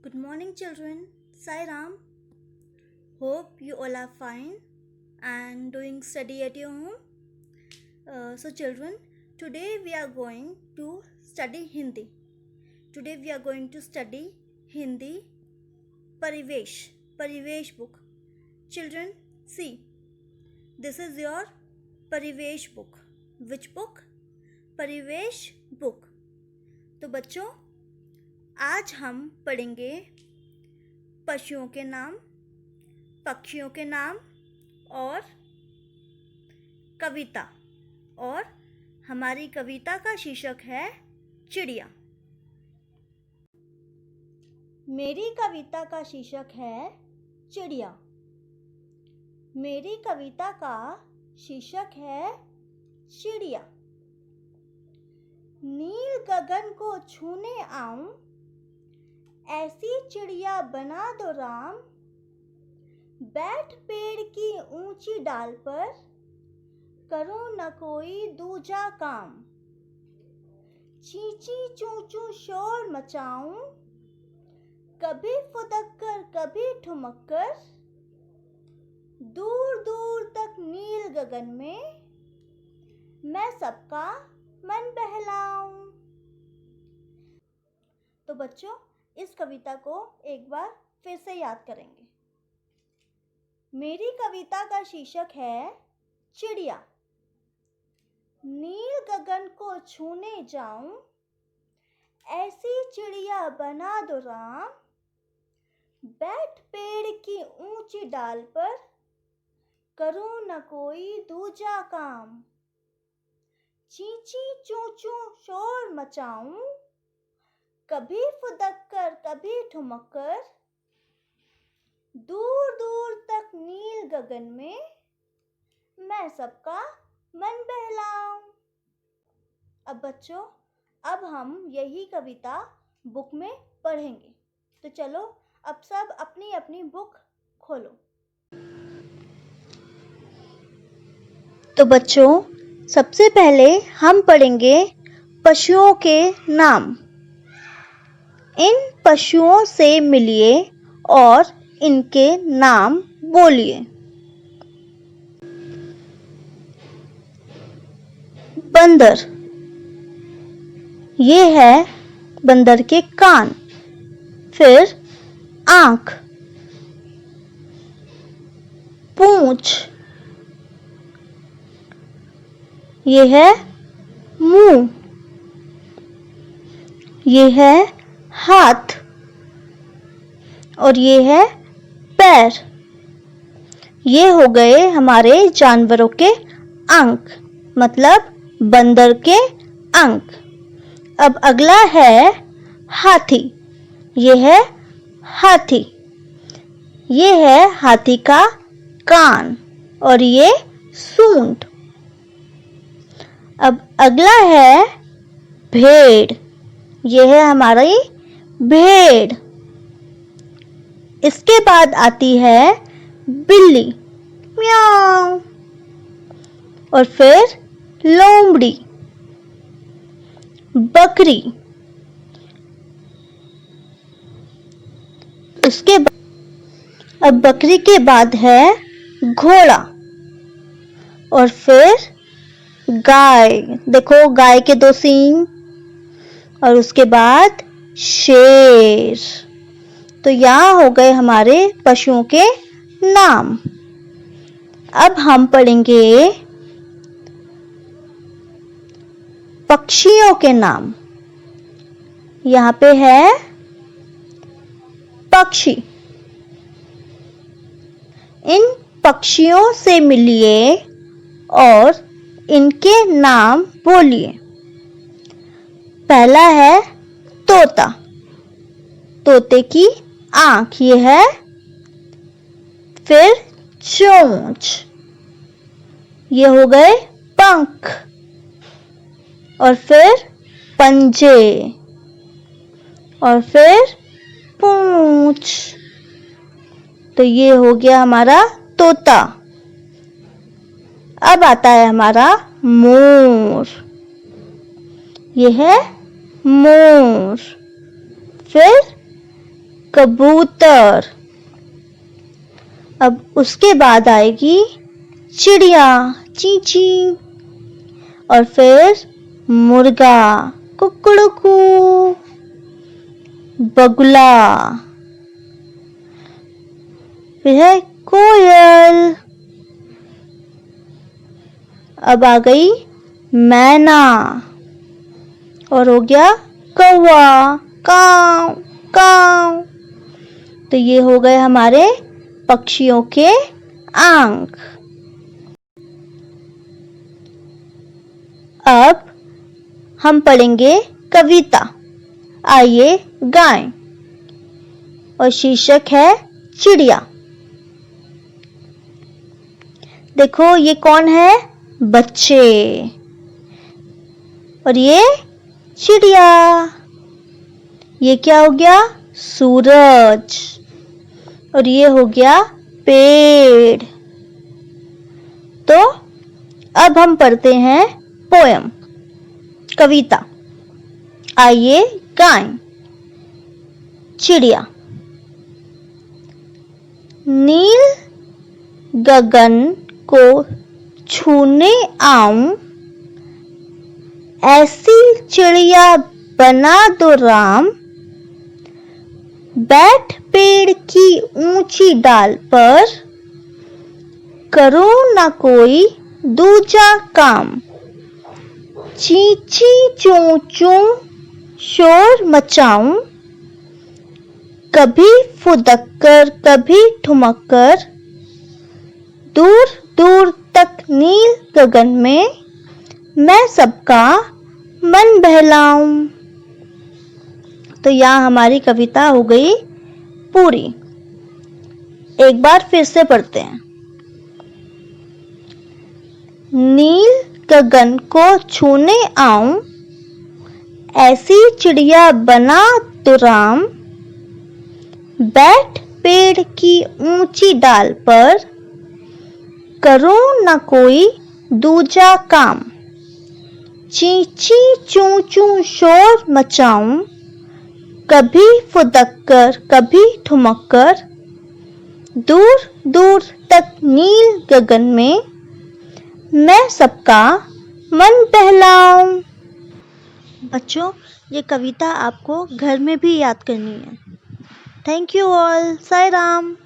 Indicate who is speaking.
Speaker 1: Good morning, children. Sai Ram. Hope you all are fine and doing study at your home. So, children, today we are going to study Hindi. Today we are going to study Hindi Parivesh book. Children, see, this is your Parivesh book. Which book? Parivesh book. तो बच्चों, आज हम पढ़ेंगे पशुओं के नाम, पक्षियों के नाम और कविता। और हमारी कविता का शीर्षक है चिड़िया। मेरी कविता का शीर्षक है चिड़िया। मेरी कविता का शीर्षक है चिड़िया। नील गगन को छूने आऊं, ऐसी चिड़िया बना दो राम। बैठ पेड़ की ऊंची डाल पर, करो न कोई दूजा काम। चींची चूं चूं शोर मचाऊं, कभी फुदक कर कभी ठुमक कर। दूर दूर तक नील गगन में, मैं सबका मन बहलाऊं। तो बच्चों, इस कविता को एक बार फिर से याद करेंगे। मेरी कविता का शीर्षक है चिड़िया। नील गगन को छूने जाऊं, ऐसी चिड़िया बना दो राम। बैठ पेड़ की ऊंची डाल पर, करूं न कोई दूजा काम। चींची चूं चूं शोर मचाऊं, कभी फुदक कर कभी ठुमक कर। दूर दूर तक नील गगन में, मैं सबका मन बहलाऊं। अब बच्चों, अब हम यही कविता बुक में पढ़ेंगे। तो चलो, अब सब अपनी अपनी बुक खोलो। तो बच्चों, सबसे पहले हम पढ़ेंगे पशुओं के नाम। इन पशुओं से मिलिए और इनके नाम बोलिए। बंदर, ये है बंदर के कान। फिर आँख, पूंछ, ये है मुंह, ये है हाथ और ये है पैर। ये हो गए हमारे जानवरों के अंग, मतलब बंदर के अंग। अब अगला है हाथी। ये है हाथी। ये है हाथी का कान और ये सूंड। अब अगला है भेड़। यह है हमारी भेड़। इसके बाद आती है बिल्ली, म्याऊं। और फिर लोमड़ी, बकरी। उसके बाद अब बकरी के बाद है घोड़ा और फिर गाय। देखो, गाय के 2 सींग। और उसके बाद शेर। तो यहाँ हो गए हमारे पशुओं के नाम। अब हम पढ़ेंगे पक्षियों के नाम। यहाँ पे है पक्षी। इन पक्षियों से मिलिए और इनके नाम बोलिए। पहला है तोता। तोते की आँख ये है। फिर चोंच, ये हो गए पंख। और फिर पंजे और फिर पूंछ। तो ये हो गया हमारा तोता। अब आता है हमारा मोर। यह है मोर। फिर कबूतर। अब उसके बाद आएगी चिड़िया, ची ची। और फिर मुर्गा, कुकड़ुकू। बगुला, फिर है कोयल। अब आ गई मैना और हो गया कौवा, काव काव। तो ये हो गए हमारे पक्षियों के अंक। अब हम पढ़ेंगे कविता। आइए गाएं। और शीर्षक है चिड़िया। देखो ये कौन है? बच्चे। और ये चिड़िया। ये क्या हो गया? सूरज। और ये हो गया पेड़। तो अब हम पढ़ते हैं पोयम, कविता। आइए गाएं। चिड़िया। नील गगन को छूने आऊं, ऐसी चिड़िया बना दो राम। बैठ पेड़ की ऊंची डाल पर, करूं ना कोई दूजा काम। चींची चूं चूं शोर मचाऊं, कभी फुदक कर कभी ठुमक कर। दूर दूर तक नील गगन में, मैं सबका मन बहलाऊं। तो यहाँ हमारी कविता हो गई पूरी। एक बार फिर से पढ़ते हैं। नील गगन को छूने आऊं, ऐसी चिड़िया बना दो राम। बैठ पेड़ की ऊंची डाल पर, करूं न कोई दूजा काम। चींची चूं चूं शोर मचाऊं, कभी फुदक कर कभी ठुमक कर। दूर दूर तक नील गगन में, मैं सबका मन बहलाऊं। बच्चों, ये कविता आपको घर में भी याद करनी है। Thank you all. Sai Ram.